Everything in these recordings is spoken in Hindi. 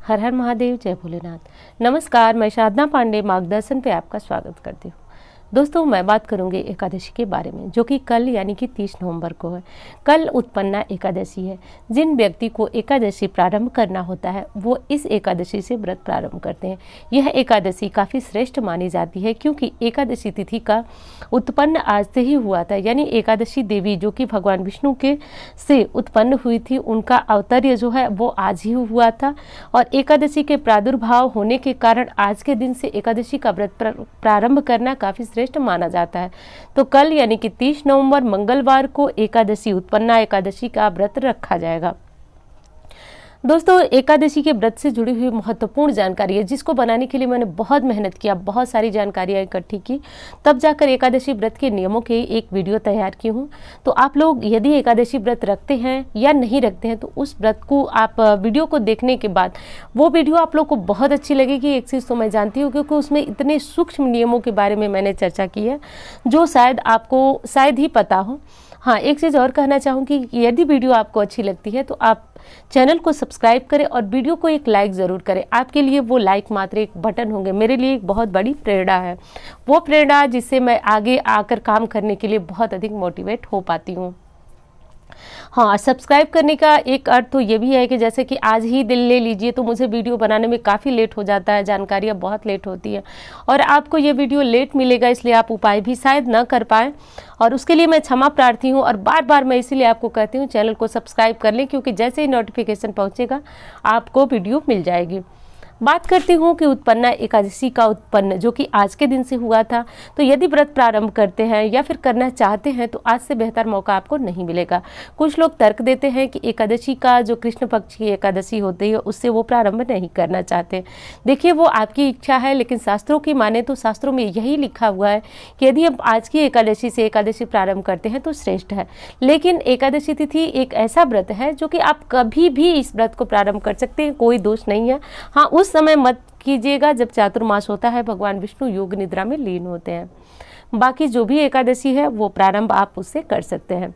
हर हर महादेव, जय भोलेनाथ। नमस्कार, मैं साधना पांडे मार्गदर्शन पे आपका स्वागत करती हूँ। दोस्तों, मैं बात करूंगी एकादशी के बारे में, जो कि कल यानी कि 30 नवंबर को है। कल उत्पन्ना एकादशी है। जिन व्यक्ति को एकादशी प्रारंभ करना होता है वो इस एकादशी से व्रत प्रारंभ करते हैं। यह एकादशी काफ़ी श्रेष्ठ मानी जाती है, क्योंकि एकादशी तिथि का उत्पन्न आज से ही हुआ था। यानी एकादशी देवी जो कि भगवान विष्णु के से उत्पन्न हुई थी, उनका अवतर्य जो है वो आज ही हुआ था। और एकादशी के प्रादुर्भाव होने के कारण आज के दिन से एकादशी का व्रत प्रारंभ करना काफ़ी श्रेष्ठ माना जाता है। तो कल यानी कि 30 नवंबर मंगलवार को एकादशी उत्पन्ना एकादशी का व्रत रखा जाएगा। दोस्तों, एकादशी के व्रत से जुड़ी हुई महत्वपूर्ण जानकारी है, जिसको बनाने के लिए मैंने बहुत मेहनत किया, बहुत सारी जानकारियाँ इकट्ठी की, तब जाकर एकादशी व्रत के नियमों की एक वीडियो तैयार की हूँ। तो आप लोग यदि एकादशी व्रत रखते हैं या नहीं रखते हैं, तो उस व्रत को आप वीडियो को देखने के बाद वो वीडियो आप लोग को बहुत अच्छी लगेगी। एक चीज़ तो मैं जानती हूँ, क्योंकि उसमें इतने सूक्ष्म नियमों के बारे में मैंने चर्चा की है जो शायद आपको शायद ही पता हो। हाँ, एक चीज़ और कहना चाहूँगी कि यदि वीडियो आपको अच्छी लगती है तो आप चैनल को सब्सक्राइब करें और वीडियो को एक लाइक ज़रूर करें। आपके लिए वो लाइक मात्र एक बटन होंगे, मेरे लिए एक बहुत बड़ी प्रेरणा है। वो प्रेरणा जिससे मैं आगे आकर काम करने के लिए बहुत अधिक मोटिवेट हो पाती हूँ। हाँ, सब्सक्राइब करने का एक अर्थ तो ये भी है कि जैसे कि आज ही दिल ले लीजिए तो मुझे वीडियो बनाने में काफ़ी लेट हो जाता है, जानकारियाँ बहुत लेट होती हैं और आपको ये वीडियो लेट मिलेगा, इसलिए आप उपाय भी शायद न कर पाएँ और उसके लिए मैं क्षमा प्रार्थी हूँ। और बार बार मैं इसीलिए आपको कहती हूँ चैनल को सब्सक्राइब कर लें, क्योंकि जैसे ही नोटिफिकेशन पहुँचेगा आपको वीडियो मिल जाएगी। बात करती हूँ कि उत्पन्ना एकादशी का उत्पन्न जो कि आज के दिन से हुआ था। तो यदि व्रत प्रारंभ करते हैं या फिर करना चाहते हैं तो आज से बेहतर मौका आपको नहीं मिलेगा। कुछ लोग तर्क देते हैं कि एकादशी का जो कृष्ण पक्ष की एकादशी होती है उससे वो प्रारंभ नहीं करना चाहते। देखिए, वो आपकी इच्छा है, लेकिन शास्त्रों की माने तो शास्त्रों में यही लिखा हुआ है कि यदि आप आज की एकादशी से एकादशी प्रारंभ करते हैं तो श्रेष्ठ है। लेकिन एकादशी तिथि एक ऐसा व्रत है जो कि आप कभी भी इस व्रत को प्रारंभ कर सकते हैं, कोई दोष नहीं है। हाँ, उस समय मत कीजिएगा जब चातुर्मास होता है, भगवान विष्णु योग निद्रा में लीन होते हैं। बाकी जो भी एकादशी है वो प्रारंभ आप उससे कर सकते हैं।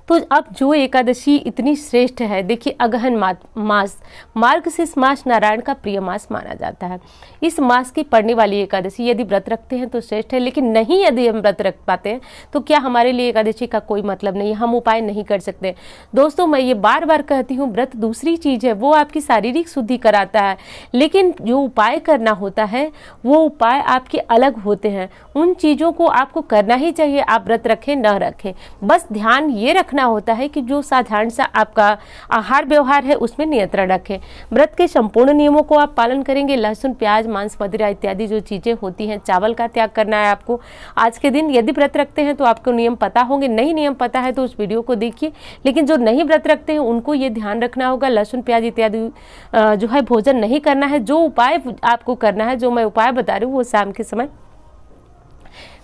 तो अब जो एकादशी इतनी श्रेष्ठ है, देखिए, अगहन मास, मार्गशीर्ष मास नारायण का प्रिय मास माना जाता है। इस मास की पड़ने वाली एकादशी यदि व्रत रखते हैं तो श्रेष्ठ है, लेकिन नहीं यदि हम व्रत रख पाते हैं तो क्या हमारे लिए एकादशी का कोई मतलब नहीं है, हम उपाय नहीं कर सकते। दोस्तों, मैं ये बार बार कहती हूँ, व्रत दूसरी चीज़ है, वो आपकी शारीरिक शुद्धि कराता है, लेकिन जो उपाय करना होता है वो उपाय आपके अलग होते हैं। उन चीज़ों को आपको करना ही चाहिए, आप व्रत रखें न रखें। बस ध्यान ये रखना होता है कि जो साधारण सा आपका आहार व्यवहार है उसमें नियंत्रण रखें। व्रत के संपूर्ण नियमों को आप पालन करेंगे। लहसुन, प्याज, मांस, मदिरा इत्यादि जो चीज़ें होती हैं, चावल का त्याग करना है आपको आज के दिन। यदि व्रत रखते हैं तो आपको नियम पता होंगे, नहीं नियम पता है तो उस वीडियो को देखिए। लेकिन जो नहीं व्रत रखते हैं उनको ये ध्यान रखना होगा, लहसुन, प्याज इत्यादि जो है भोजन नहीं करना है। जो उपाय आपको करना है, जो मैं उपाय बता रही हूँ, वो शाम के समय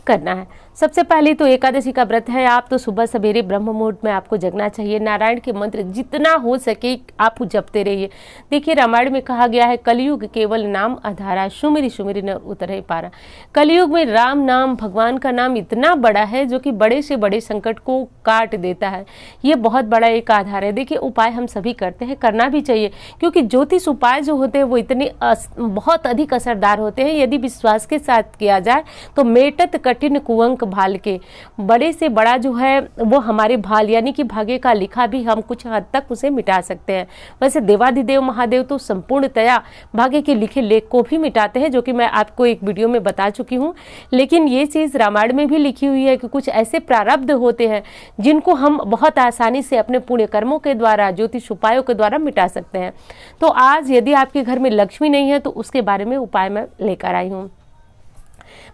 करना है। सबसे पहले तो एकादशी का व्रत है, आप तो सुबह सवेरे ब्रह्म मुहूर्त में आपको जगना चाहिए। नारायण के मंत्र जितना हो सके आप जपते रहिए। देखिए, रामायण में कहा गया है, कलयुग केवल नाम आधारा, सुमिरि सुमिरि न उतरे पारा। कलयुग में राम नाम, भगवान का नाम इतना बड़ा है जो कि बड़े से बड़े संकट को काट देता है। ये बहुत बड़ा एक आधार है। देखिए, उपाय हम सभी करते हैं, करना भी चाहिए, क्योंकि ज्योतिष उपाय जो होते हैं वो इतने बहुत अधिक असरदार होते हैं। यदि विश्वास के साथ किया जाए तो मेटत कठिन कुंवक भाल के, बड़े से बड़ा जो है वो हमारे भाल यानी कि भाग्य का लिखा भी हम कुछ हद तक उसे मिटा सकते हैं। वैसे देवाधिदेव महादेव तो संपूर्णतया भाग्य के लिखे लेख को भी मिटाते हैं, जो कि मैं आपको एक वीडियो में बता चुकी हूँ। लेकिन ये चीज़ रामायण में भी लिखी हुई है कि कुछ ऐसे प्रारब्ध होते हैं जिनको हम बहुत आसानी से अपने पुण्य कर्मों के द्वारा, ज्योतिष उपायों के द्वारा मिटा सकते हैं। तो आज यदि आपके घर में लक्ष्मी नहीं है तो उसके बारे में उपाय मैं लेकर आई हूँ।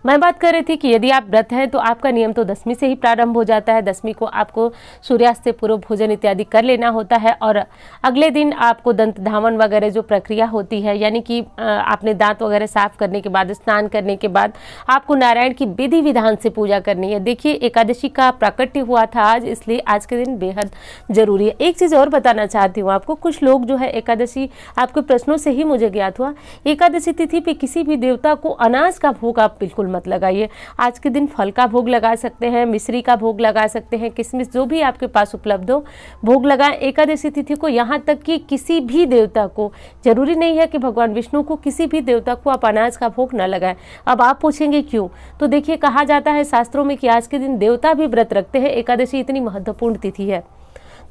मैं बात कर रही थी कि यदि आप व्रत हैं तो आपका नियम तो दशमी से ही प्रारंभ हो जाता है। दशमी को आपको सूर्यास्त से पूर्व भोजन इत्यादि कर लेना होता है और अगले दिन आपको दंत धावन वगैरह जो प्रक्रिया होती है, यानी कि आपने दांत वगैरह साफ करने के बाद, स्नान करने के बाद आपको नारायण की विधि विधान से पूजा करनी है। देखिए, एकादशी का प्राकट्य हुआ था आज, इसलिए आज के दिन बेहद जरूरी है। एक चीज़ और बताना चाहती हूँ आपको, कुछ लोग जो है एकादशी, आपके प्रश्नों से ही मुझे ज्ञात हुआ, एकादशी तिथि पे किसी भी देवता को अनाज का भोग आप बिल्कुल मत लगाइए। आज के दिन फल का भोग लगा सकते हैं, मिश्री का भोग लगा सकते हैं, किशमिश जो भी आपके पास उपलब्ध हो भोग लगाएं। एकादशी तिथि को यहाँ तक कि किसी भी देवता को, जरूरी नहीं है कि भगवान विष्णु को, किसी भी देवता को आप अनाज का भोग न लगाएं। अब आप पूछेंगे क्यों, तो देखिए कहा जाता है शास्त्रों में कि आज के दिन देवता भी व्रत रखते हैं, एकादशी इतनी महत्वपूर्ण तिथि है।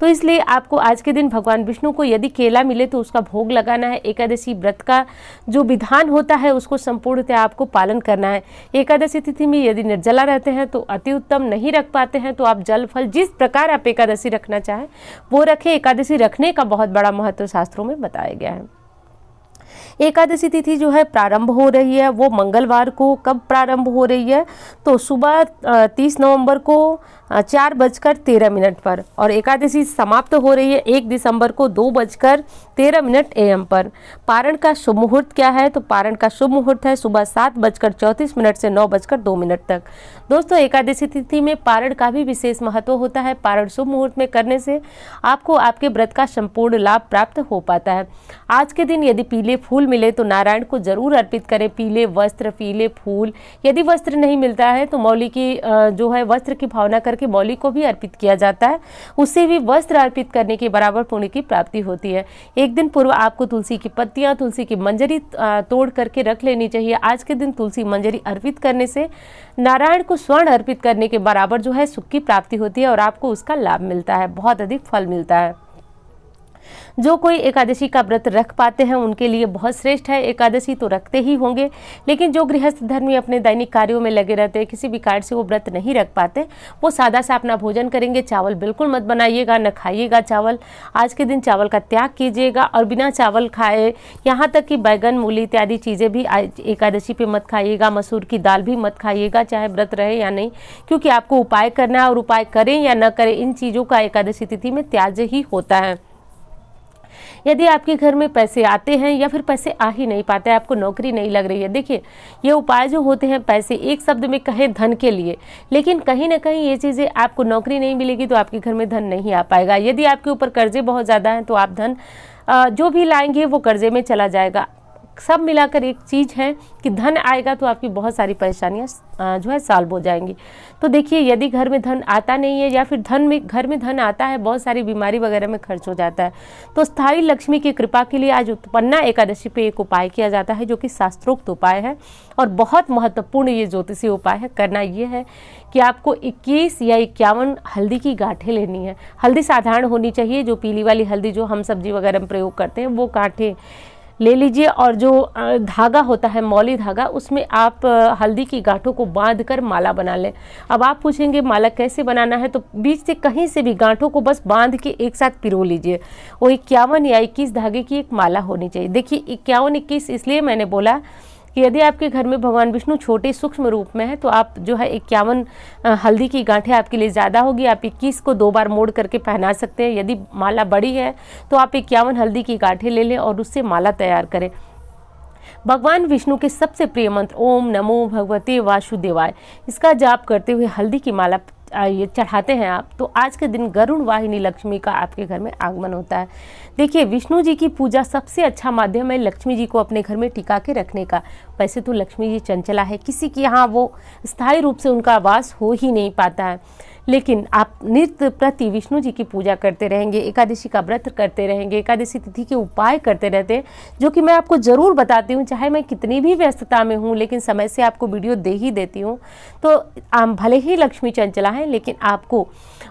तो इसलिए आपको आज के दिन भगवान विष्णु को यदि केला मिले तो उसका भोग लगाना है। एकादशी व्रत का जो विधान होता है उसको संपूर्णतः आपको पालन करना है। एकादशी तिथि में यदि निर्जला रहते हैं तो अति उत्तम, नहीं रख पाते हैं तो आप जल फल जिस प्रकार आप एकादशी रखना चाहें वो रखें। एकादशी रखने का बहुत बड़ा महत्व शास्त्रों में बताया गया है। एकादशी तिथि जो है प्रारंभ हो रही है वो मंगलवार को। कब प्रारंभ हो रही है, तो सुबह 30 नवंबर को 4:13 पर, और एकादशी समाप्त हो रही है 1 दिसंबर को 2:13 AM पर। पारण का शुभ मुहूर्त क्या है, तो पारण का शुभ मुहूर्त है सुबह 7:34 से 9:02 तक। दोस्तों एकादशी तिथि में पारण का भी विशेष महत्व होता है। पारण शुभ मुहूर्त में करने से आपको आपके व्रत का संपूर्ण लाभ प्राप्त हो पाता है। आज के दिन यदि पीले फूल मिले तो नारायण को जरूर अर्पित करें। पीले वस्त्र, पीले फूल, यदि वस्त्र नहीं मिलता है तो मौली की जो है वस्त्र की भावना करके मौली को भी अर्पित किया जाता है। उससे भी वस्त्र अर्पित करने के बराबर पुण्य की प्राप्ति होती है। एक दिन पूर्व आपको तुलसी की पत्तियां, तुलसी की मंजरी तोड़ करके रख लेनी चाहिए। आज के दिन तुलसी मंजरी अर्पित करने से नारायण को स्वर्ण अर्पित करने के बराबर जो है सुख की प्राप्ति होती है और आपको उसका लाभ मिलता है, बहुत अधिक फल मिलता है। जो कोई एकादशी का व्रत रख पाते हैं उनके लिए बहुत श्रेष्ठ है। एकादशी तो रखते ही होंगे, लेकिन जो गृहस्थ धर्मी अपने दैनिक कार्यों में लगे रहते हैं, किसी भी कारण से वो व्रत नहीं रख पाते, वो सादा सा अपना भोजन करेंगे। चावल बिल्कुल मत बनाइएगा, न खाइएगा चावल। आज के दिन चावल का त्याग कीजिएगा और बिना चावल खाए, यहाँ तक कि बैगन, मूली इत्यादि चीज़ें भी एकादशी पे मत खाइएगा। मसूर की दाल भी मत खाइएगा, चाहे व्रत रहे या नहीं, क्योंकि आपको उपाय करना है और उपाय करें या न करें इन चीज़ों का एकादशी तिथि में त्याज्य ही होता है। यदि आपके घर में पैसे आते हैं या फिर पैसे आ ही नहीं पाते, आपको नौकरी नहीं लग रही है, देखिए ये उपाय जो होते हैं पैसे, एक शब्द में कहें धन के लिए, लेकिन कहीं ना कहीं ये चीज़ें, आपको नौकरी नहीं मिलेगी तो आपके घर में धन नहीं आ पाएगा। यदि आपके ऊपर कर्जे बहुत ज़्यादा हैं तो आप धन जो भी लाएंगे वो कर्जे में चला जाएगा। सब मिलाकर एक चीज़ है कि धन आएगा तो आपकी बहुत सारी परेशानियां जो है सॉल्व हो जाएंगी। तो देखिए यदि घर में धन आता नहीं है या फिर घर में धन आता है, बहुत सारी बीमारी वगैरह में खर्च हो जाता है, तो स्थायी लक्ष्मी की कृपा के लिए आज उत्पन्ना एकादशी पे एक उपाय किया जाता है जो कि शास्त्रोक्त उपाय है और बहुत महत्वपूर्ण ये ज्योतिषीय उपाय है। करना ये है कि आपको 21 या 51 हल्दी की गांठें लेनी है। हल्दी साधारण होनी चाहिए, जो पीली वाली हल्दी जो हम सब्जी वगैरह में प्रयोग करते हैं वो गांठें ले लीजिए, और जो धागा होता है मौली धागा, उसमें आप हल्दी की गांठों को बांधकर माला बना लें। अब आप पूछेंगे माला कैसे बनाना है, तो बीच से कहीं से भी गांठों को बस बांध के एक साथ पिरो लीजिए। वो 51 या 21 धागे की एक माला होनी चाहिए। देखिए 51-21 इसलिए मैंने बोला कि यदि आपके घर में भगवान विष्णु छोटे सूक्ष्म रूप में है तो आप जो है 51 हल्दी की गांठें आपके लिए ज़्यादा होगी। आप 21 को 2 बार मोड़ करके पहना सकते हैं। यदि माला बड़ी है तो आप 51 हल्दी की गांठें ले लें और उससे माला तैयार करें। भगवान विष्णु के सबसे प्रिय मंत्र ओम नमो भगवते वासुदेवाय, इसका जाप करते हुए हल्दी की माला ये चढ़ाते हैं आप, तो आज के दिन गरुण वाहिनी लक्ष्मी का आपके घर में आगमन होता है। देखिए विष्णु जी की पूजा सबसे अच्छा माध्यम है लक्ष्मी जी को अपने घर में टिका के रखने का। वैसे तो लक्ष्मी जी चंचला है, किसी के यहाँ वो स्थायी रूप से उनका वास हो ही नहीं पाता है, लेकिन आप नित्य प्रति विष्णु जी की पूजा करते रहेंगे, एकादशी का व्रत करते रहेंगे, एकादशी तिथि के उपाय करते रहते हैं, जो कि मैं आपको ज़रूर बताती हूँ। चाहे मैं कितनी भी व्यस्तता में हूँ लेकिन समय से आपको वीडियो दे ही देती हूँ। तो भले ही लक्ष्मी चंचला है लेकिन आपको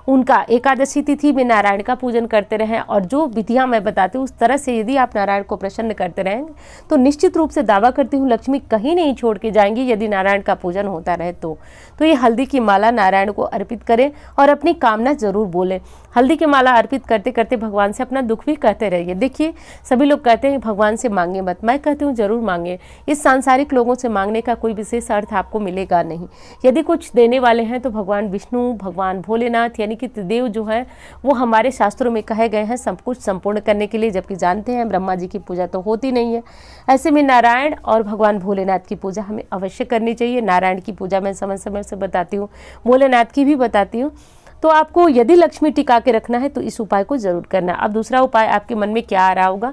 उनका एकादशी तिथि में नारायण का पूजन करते रहें, और जो विधियाँ मैं बताती हूँ उस तरह से यदि आप नारायण को प्रसन्न करते रहेंगे तो निश्चित रूप से दावा करती हूँ लक्ष्मी कहीं नहीं छोड़ के जाएंगी यदि नारायण का पूजन होता रहे तो। ये हल्दी की माला नारायण को अर्पित करें और अपनी कामना जरूर बोलें। हल्दी की माला अर्पित करते करते भगवान से अपना दुख भी कहते रहिए। देखिए सभी लोग कहते हैं भगवान से मांगे मत, मैं कहती हूँ जरूर मांगे। इस सांसारिक लोगों से मांगने का कोई विशेष अर्थ आपको मिलेगा नहीं। यदि कुछ देने वाले हैं तो भगवान विष्णु, भगवान भोलेनाथ यानी कि त्रिदेव जो है वो हमारे शास्त्रों में कहे गए हैं सब कुछ संपूर्ण करने के लिए, जबकि जानते हैं ब्रह्मा जी की पूजा तो होती नहीं है। ऐसे में नारायण और भगवान भोलेनाथ की पूजा हमें अवश्य करनी चाहिए। नारायण की पूजा मैं समय समय से बताती हूँ, भोलेनाथ की भी बताती हूँ। तो आपको यदि लक्ष्मी टिका के रखना है तो इस उपाय को जरूर करना। अब दूसरा उपाय आपके मन में क्या आ रहा होगा,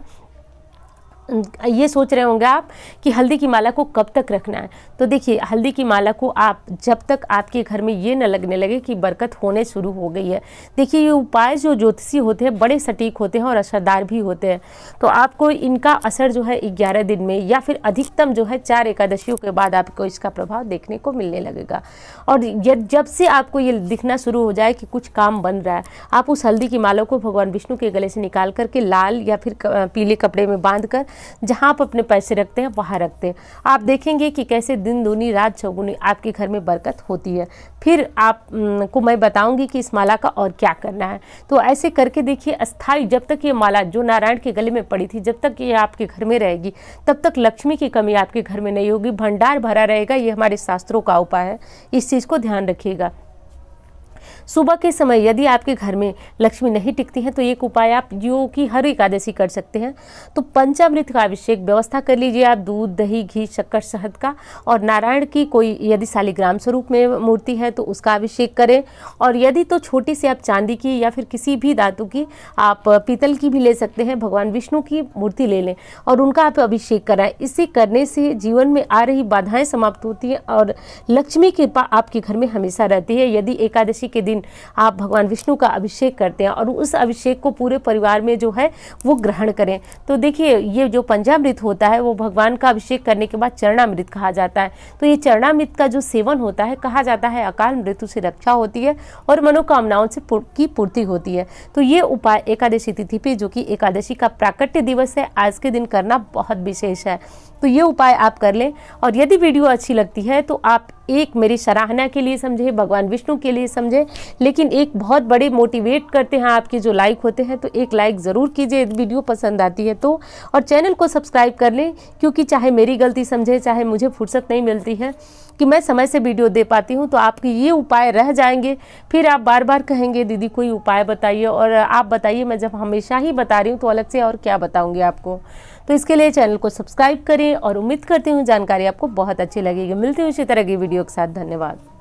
ये सोच रहे होंगे आप कि हल्दी की माला को कब तक रखना है। तो देखिए, हल्दी की माला को आप जब तक आपके घर में ये न लगने लगे कि बरकत होने शुरू हो गई है। देखिए, ये उपाय जो ज्योतिषी होते हैं बड़े सटीक होते हैं और असरदार भी होते हैं। तो आपको इनका असर जो है 11 दिन में या फिर अधिकतम जो है 4 एकादशियों के बाद आपको इसका प्रभाव देखने को मिलने लगेगा। और जब से आपको ये दिखना शुरू हो जाए कि कुछ काम बन रहा है, आप उस हल्दी की माला को भगवान विष्णु के गले से निकाल करके लाल या फिर पीले कपड़े में बांध कर जहाँ आप अपने पैसे रखते हैं वहाँ रखते हैं। आप देखेंगे कि कैसे दिन दूनी रात चौगुनी आपके घर में बरकत होती है। फिर आप को मैं बताऊंगी कि इस माला का और क्या करना है। तो ऐसे करके देखिए, अस्थाई जब तक ये माला जो नारायण के गले में पड़ी थी, जब तक ये आपके घर में रहेगी तब तक लक्ष्मी की कमी आपके घर में नहीं होगी, भंडार भरा रहेगा। ये हमारे शास्त्रों का उपाय है, इस चीज़ को ध्यान रखिएगा। सुबह के समय यदि आपके घर में लक्ष्मी नहीं टिकती है तो एक उपाय आप जो कि हर एकादशी कर सकते हैं। तो पंचामृत का अभिषेक व्यवस्था कर लीजिए आप, दूध, दही, घी, शक्कर, शहद का। और नारायण की कोई यदि शालिग्राम स्वरूप में मूर्ति है तो उसका अभिषेक करें। और यदि तो छोटी सी आप चांदी की या फिर किसी भी धातु की, आप पीतल की भी ले सकते हैं, भगवान विष्णु की मूर्ति ले लें और उनका आप अभिषेक कराएं। इसे करने से जीवन में आ रही बाधाएं समाप्त होती हैं और लक्ष्मी की कृपा आपके घर में हमेशा रहती है। यदि एकादशी के दिन आप भगवान विष्णु का अभिषेक करते हैं और उस अभिषेक को पूरे परिवार में जो है वो ग्रहण करें। तो देखिए, ये जो पंचामृत होता है वो भगवान का अभिषेक करने के बाद चरणामृत कहा जाता है। तो ये चरणामृत का जो सेवन होता है, कहा जाता है अकाल मृत्यु से रक्षा होती है और मनोकामनाओं से की पूर्ति होती है। तो ये उपाय एकादशी तिथि पे, जो कि एकादशी का प्राकट्य दिवस है, आज के दिन करना बहुत विशेष है। तो ये उपाय आप कर लें। और यदि वीडियो अच्छी लगती है तो आप एक मेरी सराहना के लिए समझे, भगवान विष्णु के लिए समझे, लेकिन एक बहुत बड़े मोटिवेट करते हैं आपके जो लाइक होते हैं। तो एक लाइक ज़रूर कीजिए यदि वीडियो पसंद आती है तो, और चैनल को सब्सक्राइब कर लें, क्योंकि चाहे मेरी गलती समझे, चाहे मुझे फुर्सत नहीं मिलती है कि मैं समय से वीडियो दे पाती हूँ, तो आपके ये उपाय रह जाएंगे। फिर आप बार बार कहेंगे दीदी कोई उपाय बताइए, और आप बताइए, मैं जब हमेशा ही बता रही हूँ तो अलग से और क्या बताऊँगी आपको। तो इसके लिए चैनल को सब्सक्राइब करें और उम्मीद करती हूँ जानकारी आपको बहुत अच्छी लगेगी। मिलती हूँ इसी तरह की वीडियो के साथ। धन्यवाद।